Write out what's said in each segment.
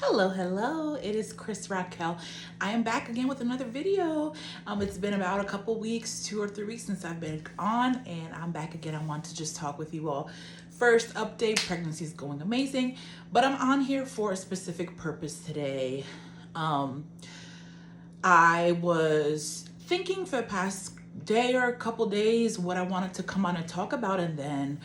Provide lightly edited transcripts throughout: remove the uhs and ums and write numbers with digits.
Hello, it is Askrystalracquel. I am back again with another video. It's been about a couple weeks, 2 or 3 weeks since I've been on, and I'm back again. I want to just talk with you all. First update, pregnancy is going amazing, but I'm on here for a specific purpose today. I was thinking for the past day or a couple days what I wanted to come on and talk about, and then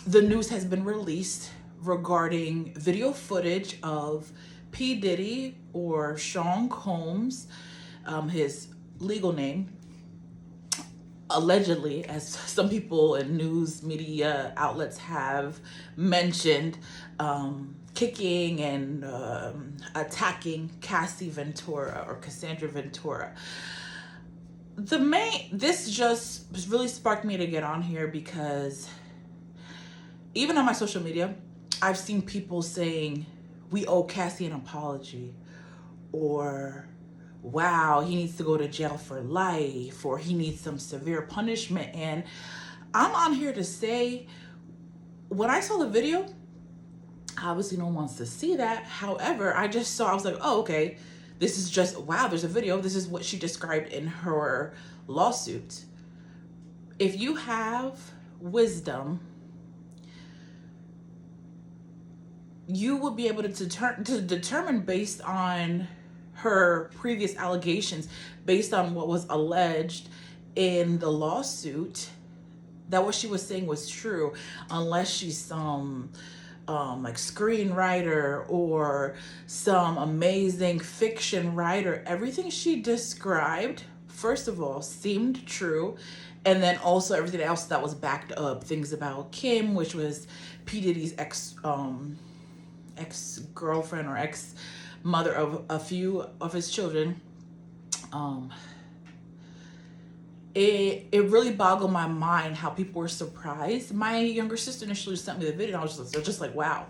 the news has been released regarding video footage of P. Diddy, or Sean Combs, his legal name, allegedly, as some people in news media outlets have mentioned, kicking and attacking Cassie Ventura, or Cassandra Ventura. This just really sparked me to get on here because even on my social media, I've seen people saying, we owe Cassie an apology, or wow, he needs to go to jail for life, or he needs some severe punishment. And I'm on here to say, when I saw the video, obviously no one wants to see that. However, I was like, oh, okay, this is just, wow, there's a video. This is what she described in her lawsuit. If you have wisdom, you will be able to determine based on her previous allegations, based on what was alleged in the lawsuit, that what she was saying was true, unless she's some like screenwriter or some amazing fiction writer. Everything she described, first of all, seemed true, and then also everything else that was backed up. Things about Kim, which was P. Diddy's ex-girlfriend or ex-mother of a few of his children. It really boggled my mind how people were surprised. My younger sister initially sent me the video, and I was just like, wow.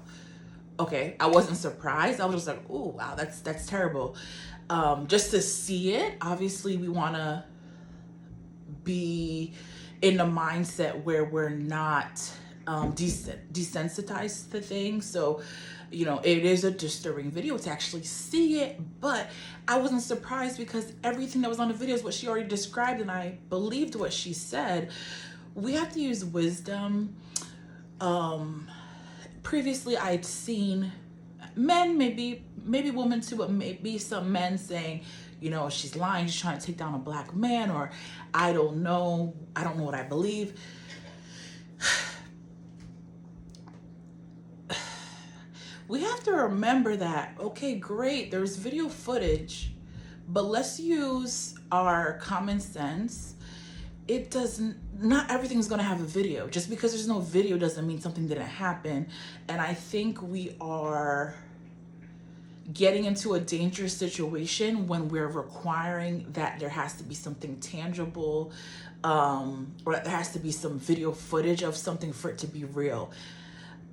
Okay, I wasn't surprised. I was just like, oh wow, that's terrible. Just to see it, obviously we want to be in the mindset where we're not desensitized to things. So, it is a disturbing video to actually see it, but I wasn't surprised because everything that was on the video is what she already described, and I believed what she said. We have to use wisdom. Previously, I'd seen men, maybe women too, but maybe some men saying, she's lying, she's trying to take down a black man, or I don't know what I believe. We have to remember that, okay, great, there's video footage, but let's use our common sense. Not everything's gonna have a video. Just because there's no video doesn't mean something didn't happen. And I think we are getting into a dangerous situation when we're requiring that there has to be something tangible, or that there has to be some video footage of something for it to be real.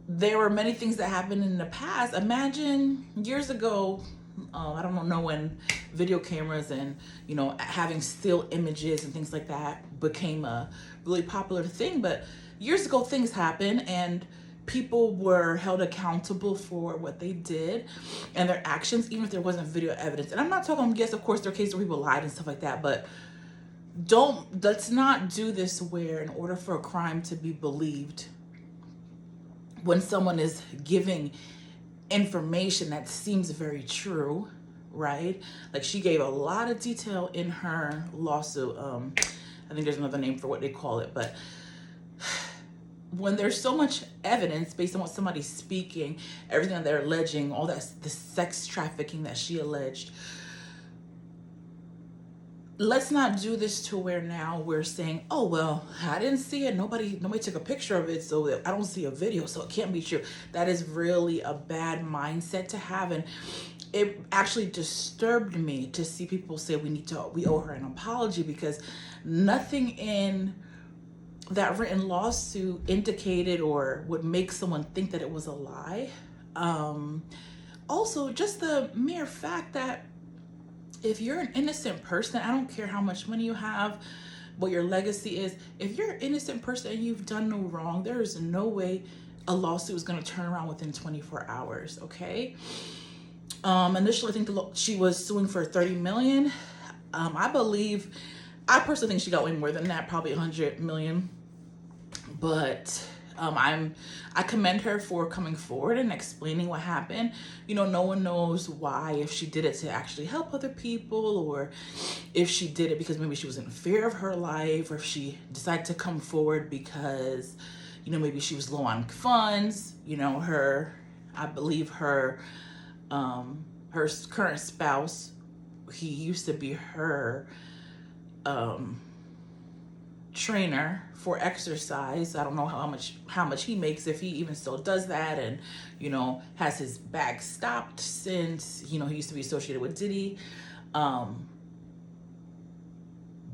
There were many things that happened in the past. Imagine years ago, I don't know when video cameras and, having still images and things like that became a really popular thing. But years ago, things happened and people were held accountable for what they did and their actions, even if there wasn't video evidence. And I'm not talking, yes, of course, there are cases where people lied and stuff like that, but let's not do this where in order for a crime to be believed, when someone is giving information that seems very true, right? Like she gave a lot of detail in her lawsuit. I think there's another name for what they call it, but when there's so much evidence based on what somebody's speaking, everything that they're alleging, all that, the sex trafficking that she alleged, let's not do this to where now we're saying, oh, well, I didn't see it. Nobody took a picture of it, so I don't see a video, so it can't be true. That is really a bad mindset to have. And it actually disturbed me to see people say we owe her an apology, because nothing in that written lawsuit indicated or would make someone think that it was a lie. Also, just the mere fact that if you're an innocent person, I don't care how much money you have, what your legacy is, if you're an innocent person and you've done no wrong, there is no way a lawsuit is going to turn around within 24 hours, okay? Initially, I think she was suing for 30 million. I personally think she got way more than that, probably 100 million. But I commend her for coming forward and explaining what happened. You know, no one knows why, if she did it to actually help other people, or if she did it because maybe she was in fear of her life, or if she decided to come forward because, you know, maybe she was low on funds. You know, I believe her current spouse, he used to be her trainer for exercise. I don't know how much he makes, if he even still does that, and, you know, has his bag stopped since, you know, he used to be associated with Diddy.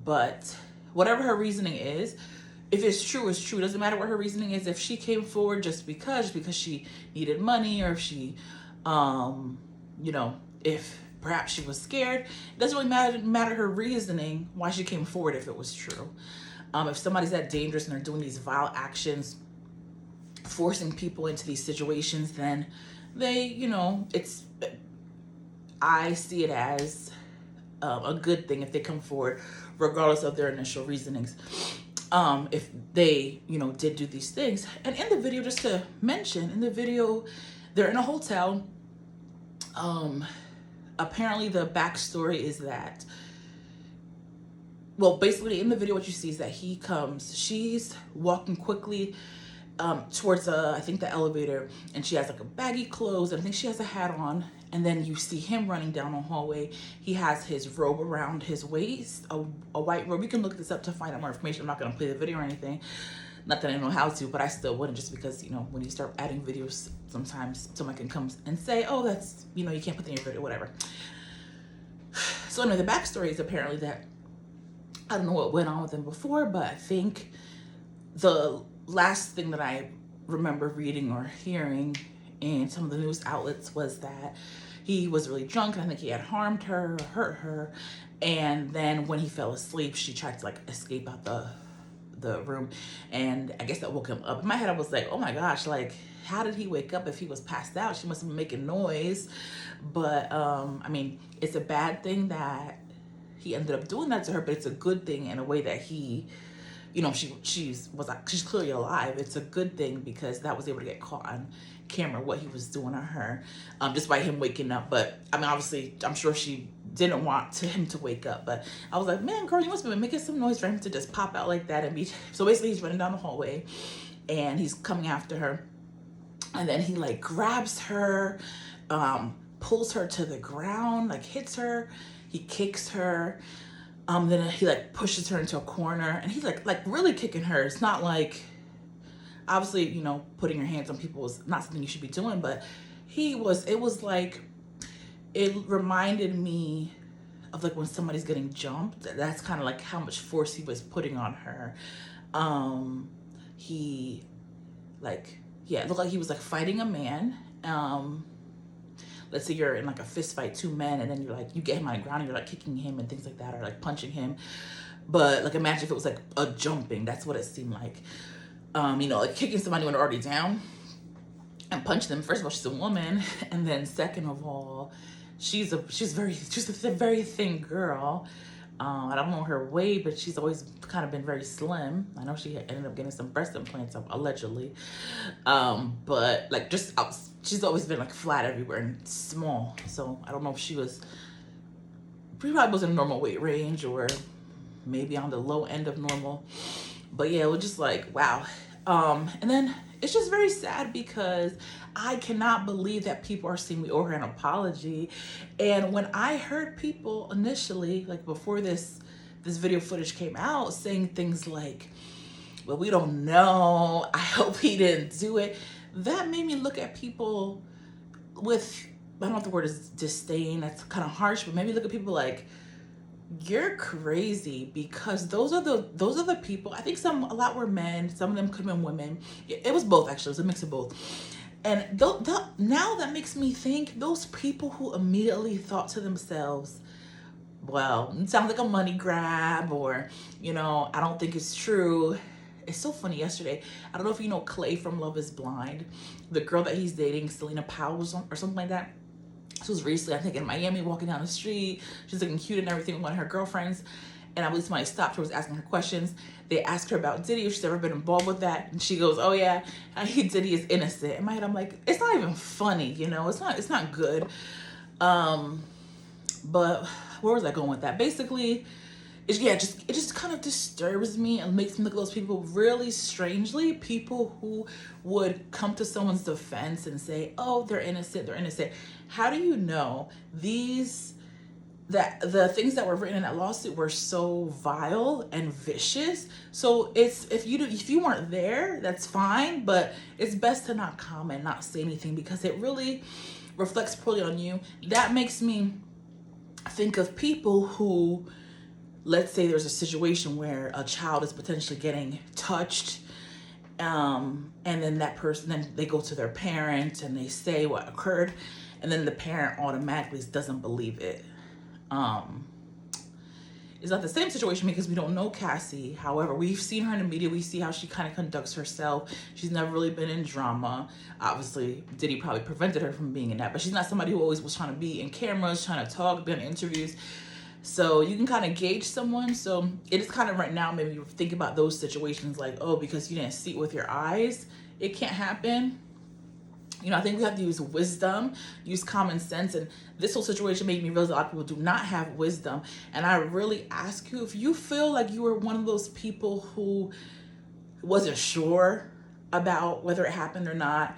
But whatever her reasoning is, if it's true, it's true. It doesn't matter what her reasoning is. If she came forward just because she needed money, or if she, you know, if perhaps she was scared, it doesn't really matter her reasoning why she came forward if it was true. If somebody's that dangerous and they're doing these vile actions, forcing people into these situations, then they, you know, I see it as a good thing if they come forward, regardless of their initial reasonings. If they, you know, did do these things. And in the video, just to mention, in the video, they're in a hotel. Apparently the backstory is that, well, basically in the video, what you see is that she's walking quickly towards I think the elevator, and she has like a baggy clothes, and I think she has a hat on, and then you see him running down a hallway. He has his robe around his waist, a white robe. You can look this up to find out more information. I'm not going to play the video or anything, not that I know how to, but I still wouldn't, just because, you know, when you start adding videos, sometimes someone can come and say, oh, that's, you know, you can't put that in your video, whatever. So anyway, the backstory is apparently that, I don't know what went on with him before, but I think the last thing that I remember reading or hearing in some of the news outlets was that he was really drunk, and I think he had harmed her or hurt her. And then when he fell asleep, she tried to like escape out the room, and I guess that woke him up. In my head, I was like, oh my gosh, like, how did he wake up if he was passed out? She must have been making noise. But I mean, it's a bad thing that he ended up doing that to her, but it's a good thing in a way that he, you know, she's clearly alive. It's a good thing because that was able to get caught on camera what he was doing to her, just by him waking up. But I mean, obviously, I'm sure she didn't want him to wake up. But I was like, man, girl, you must have been making some noise for him to just pop out like that and be. So basically, he's running down the hallway, and he's coming after her, and then he like grabs her, pulls her to the ground, like hits her. He kicks her. Then he like pushes her into a corner, and he's like really kicking her. It's not like, obviously, you know, putting your hands on people is not something you should be doing, but it was like, it reminded me of like when somebody's getting jumped. That's kind of like how much force he was putting on her. He like, yeah, it looked like he was like fighting a man. Let's say you're in like a fist fight, two men, and then you get him on the ground and you're like kicking him and things like that, or like punching him. But like, imagine if it was like a jumping. That's what it seemed like. You know, like kicking somebody when they're already down and punching them. First of all, she's a woman, and then second of all, she's a very thin girl. I don't know her weight, but she's always kind of been very slim. I know she ended up getting some breast implants, allegedly. But like, she's always been like flat everywhere and small. So I don't know if she probably was in a normal weight range, or maybe on the low end of normal. But yeah, it was just like, wow. And then it's just very sad because I cannot believe that people are saying we owe her an apology. And when I heard people initially, like before this video footage came out, saying things like, well, we don't know, I hope he didn't do it, that made me look at people with, I don't know if the word is disdain, that's kind of harsh, but maybe look at people like, you're crazy, because those are the people. I think a lot were men, some of them could have been women. It was both, actually. It was a mix of both. And now that makes me think, those people who immediately thought to themselves, well, it sounds like a money grab, or, you know, I don't think it's true. It's so funny. Yesterday, I don't know if you know Clay from Love is Blind, the girl that he's dating, Selena Powell or something like that. This was recently, I think, in Miami, walking down the street. She's looking cute and everything with one of her girlfriends. And I believe somebody stopped her, was asking her questions. They asked her about Diddy, if she's ever been involved with that. And she goes, oh yeah, Diddy is innocent. In my head, I'm like, it's not even funny, you know? It's not good. But where was I going with that? Basically, it just kind of disturbs me and makes me look at those people really strangely. People who would come to someone's defense and say, oh, they're innocent, they're innocent. How do you know that the things that were written in that lawsuit were so vile and vicious? So if you weren't there, that's fine, but it's best to not comment, not say anything, because it really reflects poorly on you. That makes me think of people who, let's say there's a situation where a child is potentially getting touched, and then then they go to their parent and they say what occurred, and then the parent automatically doesn't believe it. It's not the same situation because we don't know Cassie. However, we've seen her in the media. We see how she kind of conducts herself. She's never really been in drama. Obviously, Diddy probably prevented her from being in that, but she's not somebody who always was trying to be in cameras, trying to talk, be on interviews. So you can kind of gauge someone. So it is kind of right now, maybe you think about those situations like, oh, because you didn't see it with your eyes, it can't happen. You know, I think we have to use wisdom, use common sense. And this whole situation made me realize a lot of people do not have wisdom. And I really ask you, if you feel like you were one of those people who wasn't sure about whether it happened or not,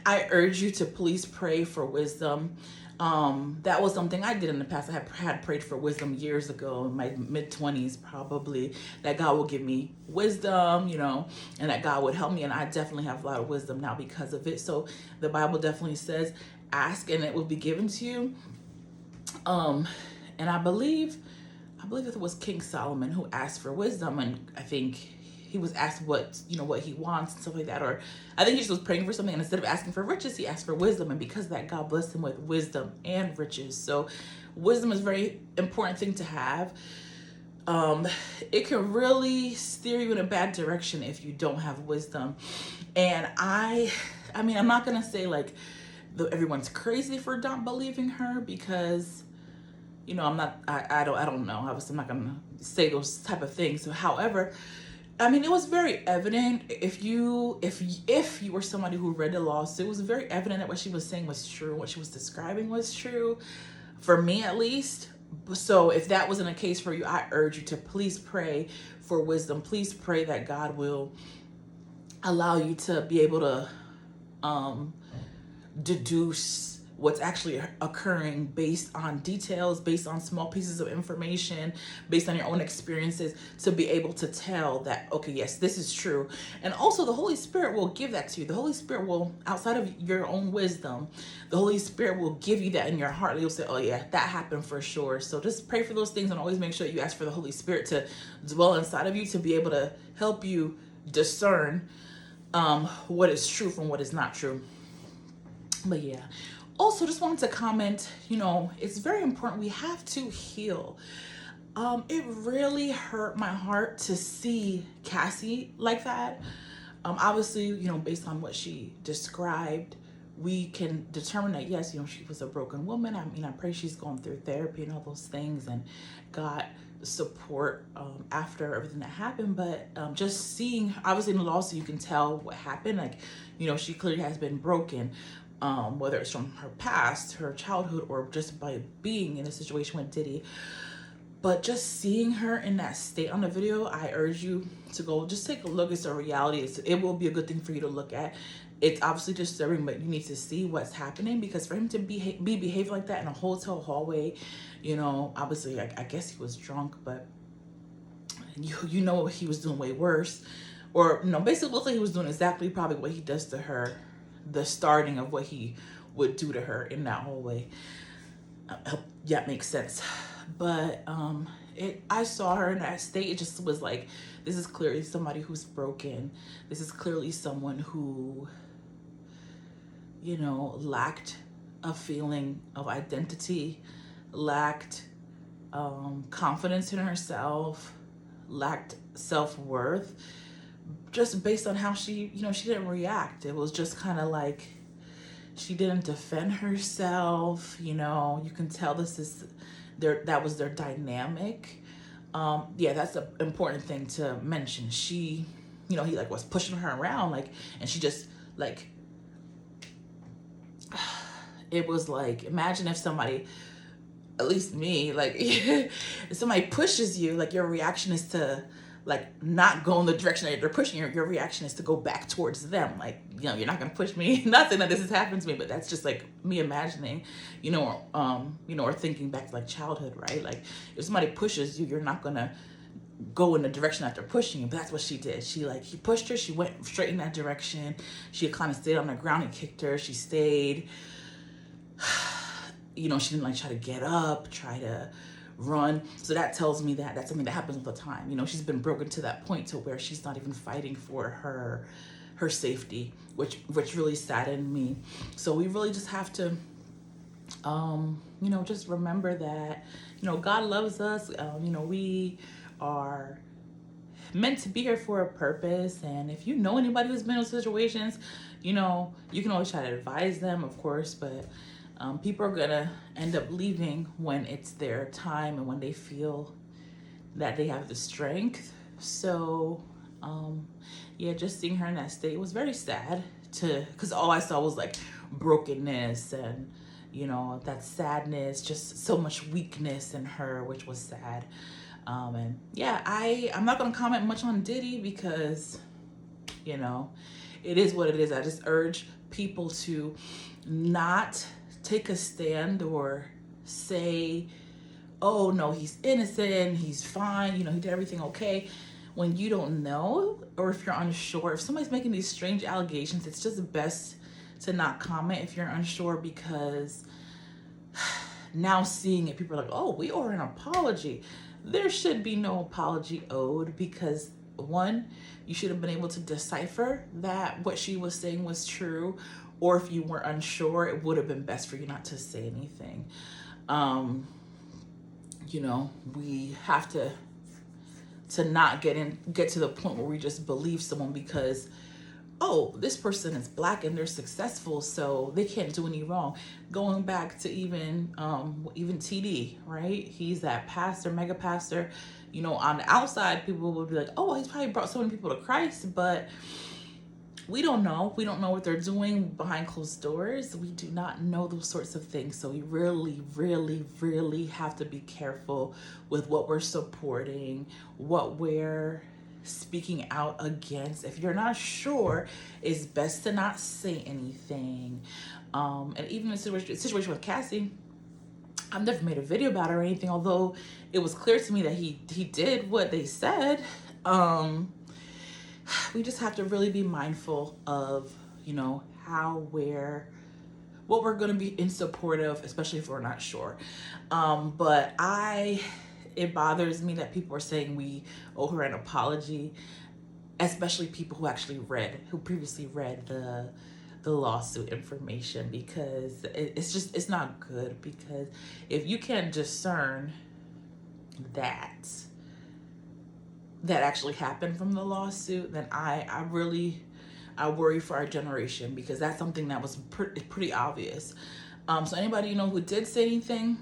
I urge you to please pray for wisdom. That was something I did in the past. I had prayed for wisdom years ago, in my mid-20s probably, that God will give me wisdom, you know, and that God would help me. And I definitely have a lot of wisdom now because of it. So the Bible definitely says, ask and it will be given to you. And I believe it was King Solomon who asked for wisdom, and I think he was asked what he wants and stuff like that. Or I think he just was praying for something, and instead of asking for riches, he asked for wisdom. And because of that, God blessed him with wisdom and riches. So wisdom is a very important thing to have. It can really steer you in a bad direction if you don't have wisdom. And I mean, I'm not going to say like everyone's crazy for not believing her, because you know, I don't know. Obviously, I'm not going to say those type of things. So, however, I mean, it was very evident. If you were somebody who read the lawsuit, it was very evident that what she was saying was true. What she was describing was true, for me at least. So if that wasn't a case for you, I urge you to please pray for wisdom. Please pray that God will allow you to be able to deduce what's actually occurring based on details, based on small pieces of information, based on your own experiences, to be able to tell that, okay, yes, this is true. And also the Holy Spirit will give that to you. The Holy Spirit will, outside of your own wisdom, the Holy Spirit will give you that in your heart. You'll say, oh yeah, that happened for sure. So just pray for those things, and always make sure you ask for the Holy Spirit to dwell inside of you, to be able to help you discern what is true from what is not true. But yeah. Also, just wanted to comment, you know, it's very important. We have to heal. It really hurt my heart to see Cassie like that. Obviously, you know, based on what she described, we can determine that, yes, you know, she was a broken woman. I mean, I pray she's going through therapy and all those things and got support after everything that happened. But just seeing, obviously in the lawsuit, you can tell what happened. Like, you know, she clearly has been broken. Whether it's from her past, her childhood, or just by being in a situation with Diddy. But just seeing her in that state on the video, I urge you to go just take a look. It's a reality. It will be a good thing for you to look at. It's obviously disturbing, but you need to see what's happening, because for him to be behaving like that in a hotel hallway, you know, obviously I guess he was drunk, but you know he was doing way worse. Or, you know, basically looks like he was doing exactly probably what he does to her, the starting of what he would do to her in that hallway. Yeah, makes sense. But I saw her in that state. It just was like, this is clearly somebody who's broken. This is clearly someone who, you know, lacked a feeling of identity, lacked confidence in herself, lacked self-worth, just based on how she, you know, she didn't react. It was just kind of like she didn't defend herself. You know, you can tell that was their dynamic. Yeah, that's an important thing to mention. She, you know, he like was pushing her around, like, and she just like, it was like, imagine if somebody, at least me, like, if somebody pushes you, like your reaction is to like not go in the direction that they're pushing you. Your reaction is to go back towards them. Like, you know, you're not gonna push me. Nothing that this has happened to me, but that's just like me imagining, or thinking back to like childhood, right? Like if somebody pushes you, you're not gonna go in the direction that they're pushing you. But that's what she did. He pushed her, she went straight in that direction. She kind of stayed on the ground and kicked her. She stayed. She didn't like try to get up, try to run. So that tells me that that's something that happens all the time. She's been broken to that point to where she's not even fighting for her safety, which really saddened me. So we really just have to, just remember that, God loves us. We are meant to be here for a purpose. And if you know anybody who's been in those situations, you can always try to advise them, of course, but people are gonna end up leaving when it's their time and when they feel that they have the strength. So just seeing her in that state was very sad, because all I saw was like brokenness and that sadness, just so much weakness in her, which was sad. I'm not gonna comment much on Diddy because it is what it is. I just urge people to not take a stand or say, oh no, he's innocent, he's fine, he did everything okay, when you don't know, or if you're unsure. If somebody's making these strange allegations, it's just best to not comment if you're unsure, because now seeing it, people are like, oh, we owe her an apology. There should be no apology owed, because one, you should have been able to decipher that what she was saying was true, or if you were unsure, it would have been best for you not to say anything. We have to not get to the point where we just believe someone because, oh, this person is Black and they're successful, so they can't do any wrong. Going back to even TD, right? He's that pastor, mega pastor. On the outside, people would be like, oh, he's probably brought so many people to Christ, but we don't know. We don't know what they're doing behind closed doors. We do not know those sorts of things. So we really, really, really have to be careful with what we're supporting, what we're speaking out against. If you're not sure, it's best to not say anything. And even the situation with Cassie, I've never made a video about it or anything, although it was clear to me that he did what they said. We just have to really be mindful of, what we're going to be in support of, especially if we're not sure. But it bothers me that people are saying we owe her an apology, especially people who previously read the lawsuit information, because it's not good. Because if you can't discern that actually happened from the lawsuit, then I worry for our generation, because that's something that was pretty obvious. So anybody who did say anything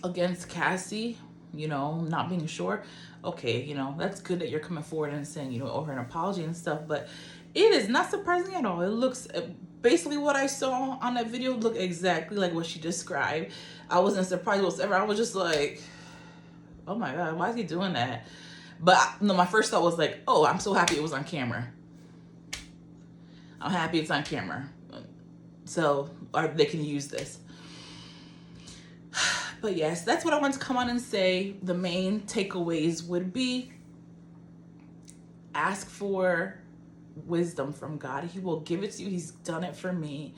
against Cassie, not being sure, okay, that's good that you're coming forward and saying owe her an apology and stuff, but it is not surprising at all. It looks basically what I saw on that video looked exactly like what she described. I wasn't surprised whatsoever. I was just like, oh my God, why is he doing that? But my first thought was like, oh, I'm so happy it was on camera. I'm happy it's on camera. So they can use this. But yes, that's what I wanted to come on and say. The main takeaways would be, ask for wisdom from God. He will give it to you. He's done it for me.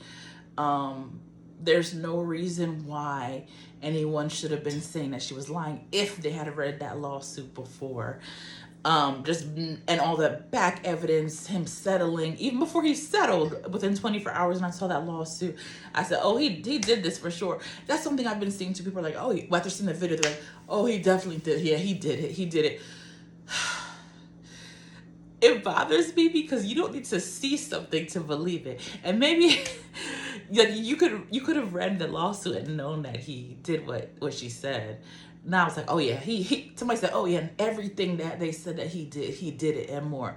There's no reason why anyone should have been saying that she was lying if they had read that lawsuit before. And all the back evidence, him settling, even before he settled, within 24 hours, and I saw that lawsuit, I said, oh, he did this for sure. That's something I've been seeing too. People are like, oh, after seeing the video, they're like, oh, he definitely did. Yeah, he did it. It bothers me because you don't need to see something to believe it. And maybe Like you could have read the lawsuit and known that he did what she said. Now it's like, oh yeah, he somebody said, oh yeah, and everything that they said that he did it and more.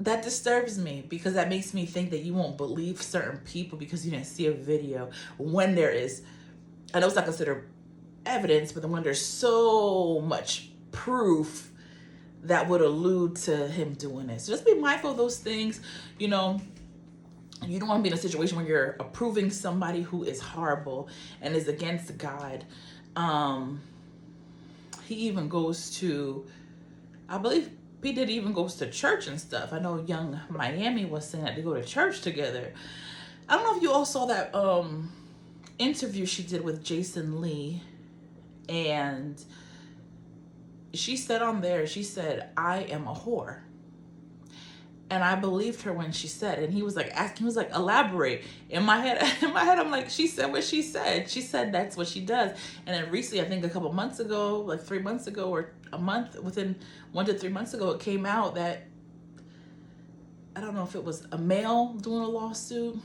That disturbs me because that makes me think that you won't believe certain people because you didn't see a video when there is, I know it's not considered evidence, but then when there's so much proof that would allude to him doing it. So just be mindful of those things. You know, you don't want to be in a situation where you're approving somebody who is horrible and is against God. He even goes to, I believe PDiddy even goes to church and stuff. I know Young Miami was saying that they go to church together. I don't know if you all saw that interview she did with Jason Lee, and she said on there, she said, I am a whore. And I believed her when she said, and he was like asking, he was like, elaborate. In my head, I'm like, she said what she said. She said that's what she does. And then recently, I think a couple months ago, like 3 months ago or a month, within 1 to 3 months ago, it came out that, I don't know if it was a male doing a lawsuit.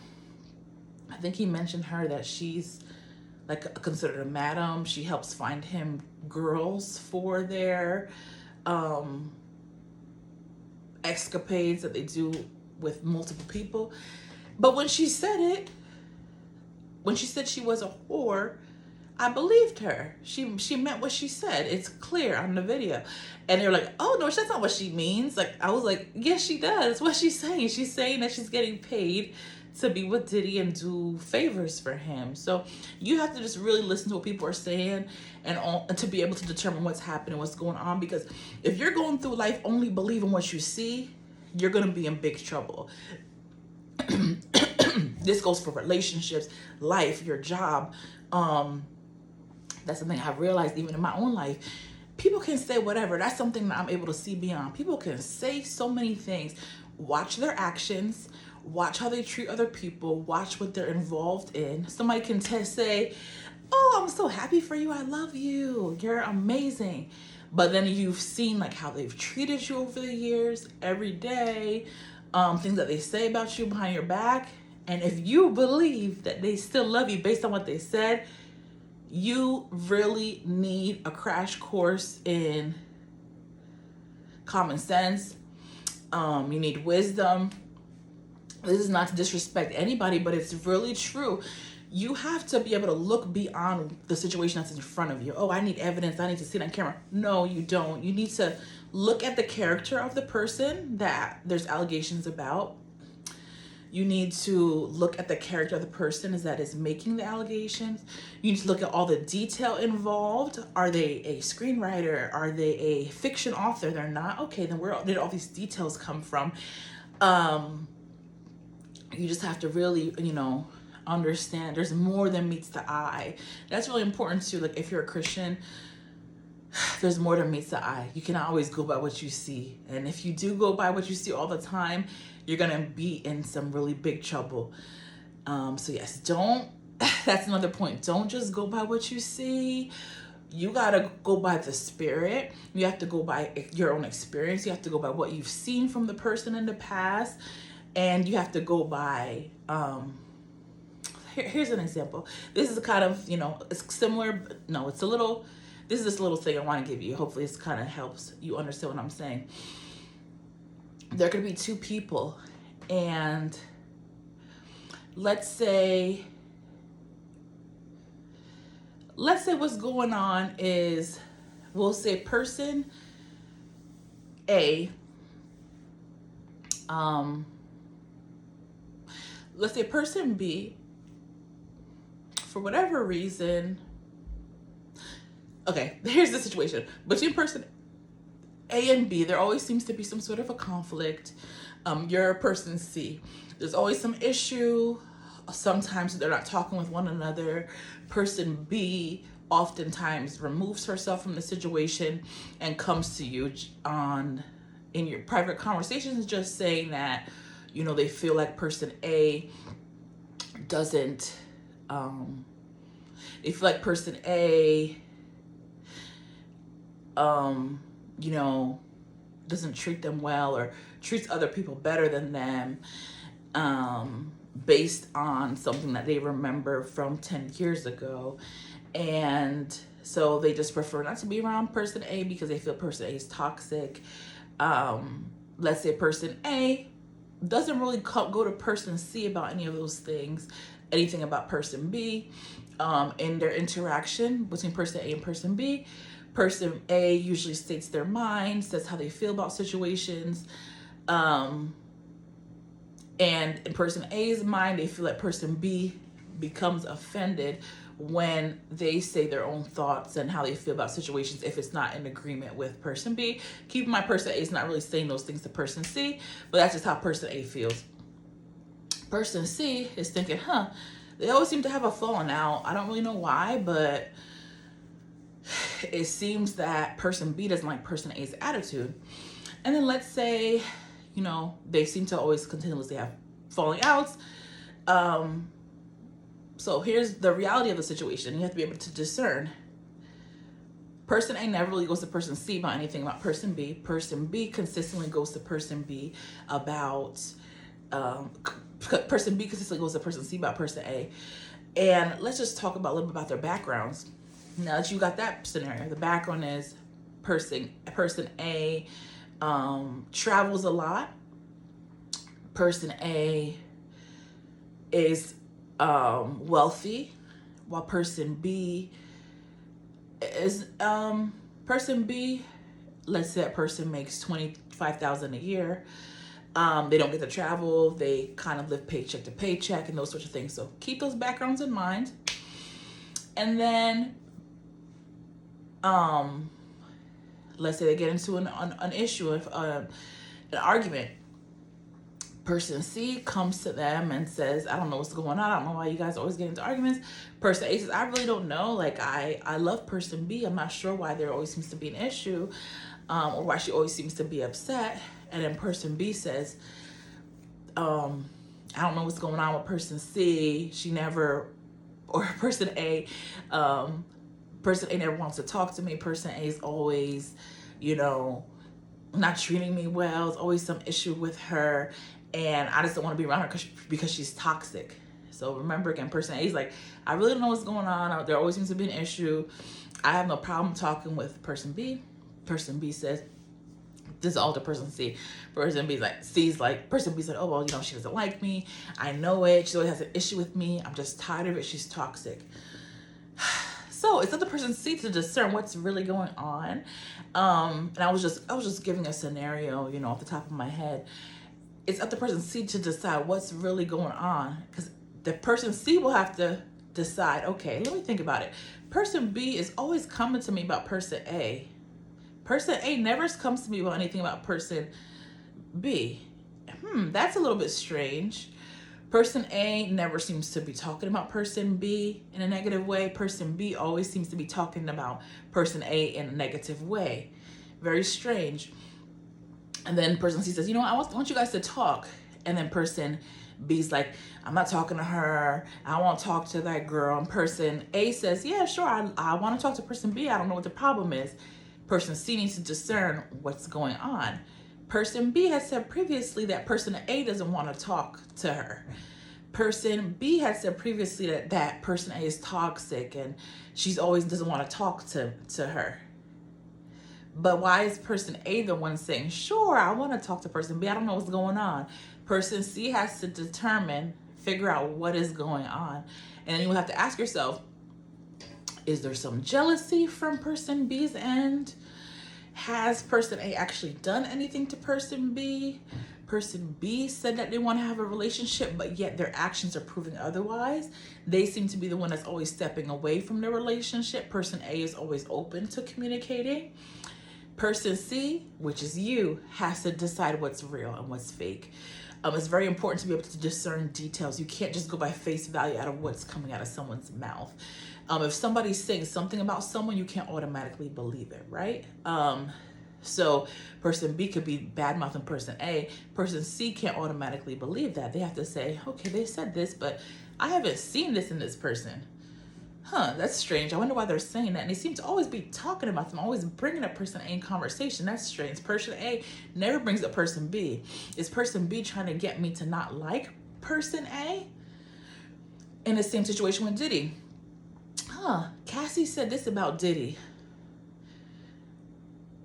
I think he mentioned her that she's like considered a madam. She helps find him girls for their escapades that they do with multiple people. But when she said it, when she said she was a whore, I believed her. She meant what she said. It's clear on the video. And they were like, oh no, that's not what she means. Like, I was like, yes, she does. What she's saying. She's saying that she's getting paid to be with Diddy and do favors for him. So you have to just really listen to what people are saying and to be able to determine what's happening, what's going on. Because if you're going through life only believing what you see, you're going to be in big trouble. This goes for relationships, life, your job. That's something I've realized even in my own life. People can say whatever. That's something that I'm able to see beyond. People can say so many things. Watch their actions. Watch how they treat other people. Watch what they're involved in. Somebody can say, oh, I'm so happy for you. I love you. You're amazing. But then you've seen like how they've treated you over the years, every day, things that they say about you behind your back. And if you believe that they still love you based on what they said, you really need a crash course in common sense. You need wisdom. This is not to disrespect anybody, but it's really true. You have to be able to look beyond the situation that's in front of you. Oh, I need evidence. I need to see it on camera. No, you don't. You need to look at the character of the person that there's allegations about. You need to look at the character of the person that is making the allegations. You need to look at all the detail involved. Are they a screenwriter? Are they a fiction author? They're not? Okay, then where did all these details come from? You just have to really, understand there's more than meets the eye. That's really important too. Like if you're a Christian, there's more than meets the eye. You cannot always go by what you see. And if you do go by what you see all the time, you're going to be in some really big trouble. So yes, that's another point. Don't just go by what you see. You got to go by the spirit. You have to go by your own experience. You have to go by what you've seen from the person in the past. And you have to go by, here's an example. This is a kind of, it's similar, but no, it's a little, this is this little thing I want to give you. Hopefully this kind of helps you understand what I'm saying. There could be two people, and let's say what's going on is, we'll say person A, let's say person B, for whatever reason, okay, here's the situation. Between person A and B, there always seems to be some sort of a conflict. You're person C. There's always some issue. Sometimes they're not talking with one another. Person B oftentimes removes herself from the situation and comes to you in your private conversations, just saying that, they feel like person A doesn't, they feel like person A, doesn't treat them well or treats other people better than them. based on something that they remember from 10 years ago. And so they just prefer not to be around person A because they feel person A is toxic. Let's say person A doesn't really go to person C about any of those things, anything about person B. In their interaction between person A and person B, person A usually states their mind, says how they feel about situations. And in person A's mind, they feel like person B becomes offended when they say their own thoughts and how they feel about situations if it's not in agreement with person B. Keep in mind, person A is not really saying those things to person C, but that's just how person A feels. Person C is thinking, they always seem to have a falling out. I don't really know why, but it seems that person B doesn't like person A's attitude. And then let's say, they seem to always continuously have falling outs. So here's the reality of the situation. You have to be able to discern. Person A never really goes to person C about anything about person B. Person B consistently goes to person B about, person B consistently goes to person C about person A. And let's just talk about a little bit about their backgrounds. Now that you got that scenario, the background is person A travels a lot. Person A is wealthy, while person B is person B, let's say that person makes $25,000 a year. They don't get to travel, they kind of live paycheck to paycheck and those sorts of things. So keep those backgrounds in mind. And then let's say they get into an issue, an argument. Person C comes to them and says, I don't know what's going on. I don't know why you guys always get into arguments. Person A says, I really don't know. Like, I love person B. I'm not sure why there always seems to be an issue, or why she always seems to be upset. And then person B says, I don't know what's going on with person C. She never, or person A never wants to talk to me. Person A is always, not treating me well. There's always some issue with her. And I just don't want to be around her because she's toxic. So remember, again, person A is like, I really don't know what's going on. There always seems to be an issue. I have no problem talking with person B. Person B says, this is all to person C. Person B is like, person B said, oh, well, she doesn't like me. I know it. She always has an issue with me. I'm just tired of it. She's toxic. So it's up to person C to discern what's really going on. And I was just giving a scenario, off the top of my head. It's up to person C to decide what's really going on, because the person C will have to decide, okay, let me think about it. Person B is always coming to me about person A. Person A never comes to me about anything about person B. That's a little bit strange. Person A never seems to be talking about person B in a negative way. Person B always seems to be talking about person A in a negative way. Very strange. And then person C says, I want you guys to talk. And then person B's like, I'm not talking to her. I won't talk to that girl. And person A says, yeah, sure, I want to talk to person B. I don't know what the problem is. Person C needs to discern what's going on. Person B has said previously that person A doesn't want to talk to her. Person B had said previously that person A is toxic and she's always doesn't want to talk to her. But why is person A the one saying, sure, I want to talk to person B. I don't know what's going on. Person C has to figure out what is going on. And then you have to ask yourself, is there some jealousy from person B's end? Has person A actually done anything to person B? Person B said that they want to have a relationship, but yet their actions are proving otherwise. They seem to be the one that's always stepping away from the relationship. Person A is always open to communicating. Person C, which is you, has to decide what's real and what's fake. It's very important to be able to discern details. You can't just go by face value out of what's coming out of someone's mouth. If somebody's saying something about someone, you can't automatically believe it, right? So person B could be bad-mouthing person A. Person C can't automatically believe that. They have to say, okay, they said this, but I haven't seen this in this person. That's strange. I wonder why they're saying that. And they seem to always be talking about them, always bringing up person A in conversation. That's strange. Person A never brings up person B. Is person B trying to get me to not like person A. In the same situation with Diddy. Cassie said this about Diddy.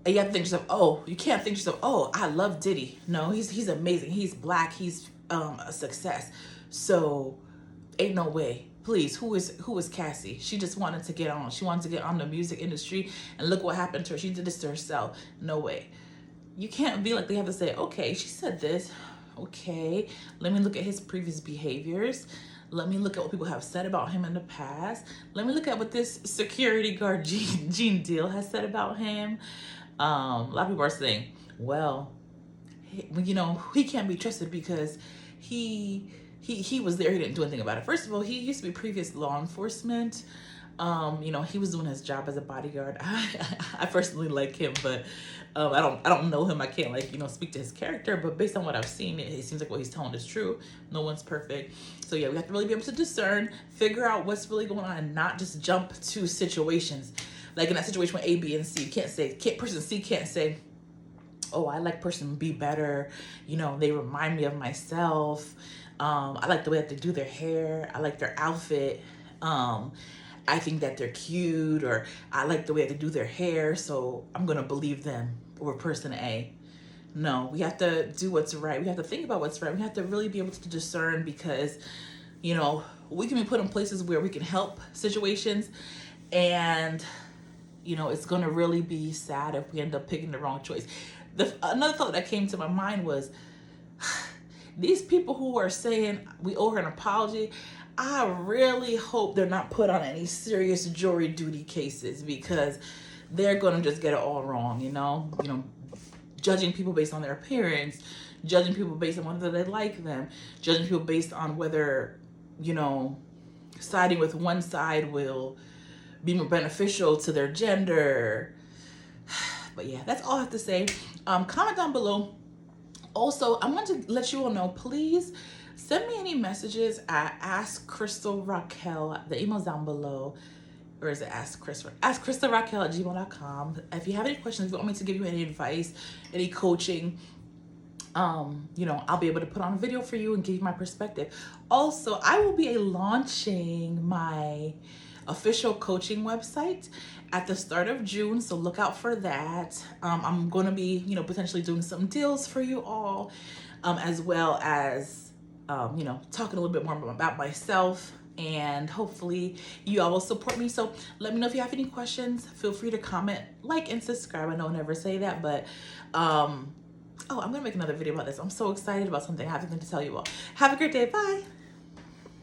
And you have to think to yourself, oh, you can't think to yourself, oh, I love Diddy. No, he's amazing. He's black. He's a success. So ain't no way. Please, who is Cassie? She just wanted to get on. She wanted to get on the music industry, and look what happened to her. She did this to herself. No way. You can't be like, they have to say, okay, she said this. Okay, let me look at his previous behaviors. Let me look at what people have said about him in the past. Let me look at what this security guard Gene Deal has said about him. A lot of people are saying, well, you know, he can't be trusted because he was there. He didn't do anything about it. First of all, he used to be previous law enforcement. You know, he was doing his job as a bodyguard. I personally like him, but I don't know him. I can't, like, you know, speak to his character, but based on what I've seen, it seems like what he's telling is true. No one's perfect. So yeah, we have to really be able to discern, figure out what's really going on, and not just jump to situations. Like in that situation with A, B, and C, person C can't say, oh, I like person B better. You know, they remind me of myself. I like the way that they do their hair. I like their outfit. I think that they're cute, or I like the way they do their hair, so I'm gonna believe them over person A. No, we have to do what's right. We have to think about what's right. We have to really be able to discern, because, you know, we can be put in places where we can help situations, and, you know, it's gonna really be sad if we end up picking the wrong choice. Another thought that came to my mind was, these people who are saying we owe her an apology, I really hope they're not put on any serious jury duty cases, because they're gonna just get it all wrong, you know, judging people based on their appearance, judging people based on whether they like them, judging people based on whether, you know, siding with one side will be more beneficial to their gender. But yeah, that's all I have to say. Comment down below. Also, I want to let you all know, please send me any messages at Askrystalracquel. The email's down below. Or is it Askrystalracquel@gmail.com. If you have any questions, if you want me to give you any advice, any coaching, you know, I'll be able to put on a video for you and give you my perspective. Also, I will be launching my official coaching website at the start of June, so look out for that. I'm going to be, you know, potentially doing some deals for you all, as well as, you know, talking a little bit more about myself, and hopefully you all will support me. So let me know if you have any questions. Feel free to comment, like, and subscribe. I know I never say that, but oh, I'm gonna make another video about this. I'm so excited about something. I have something to tell you all. Have a great day. Bye.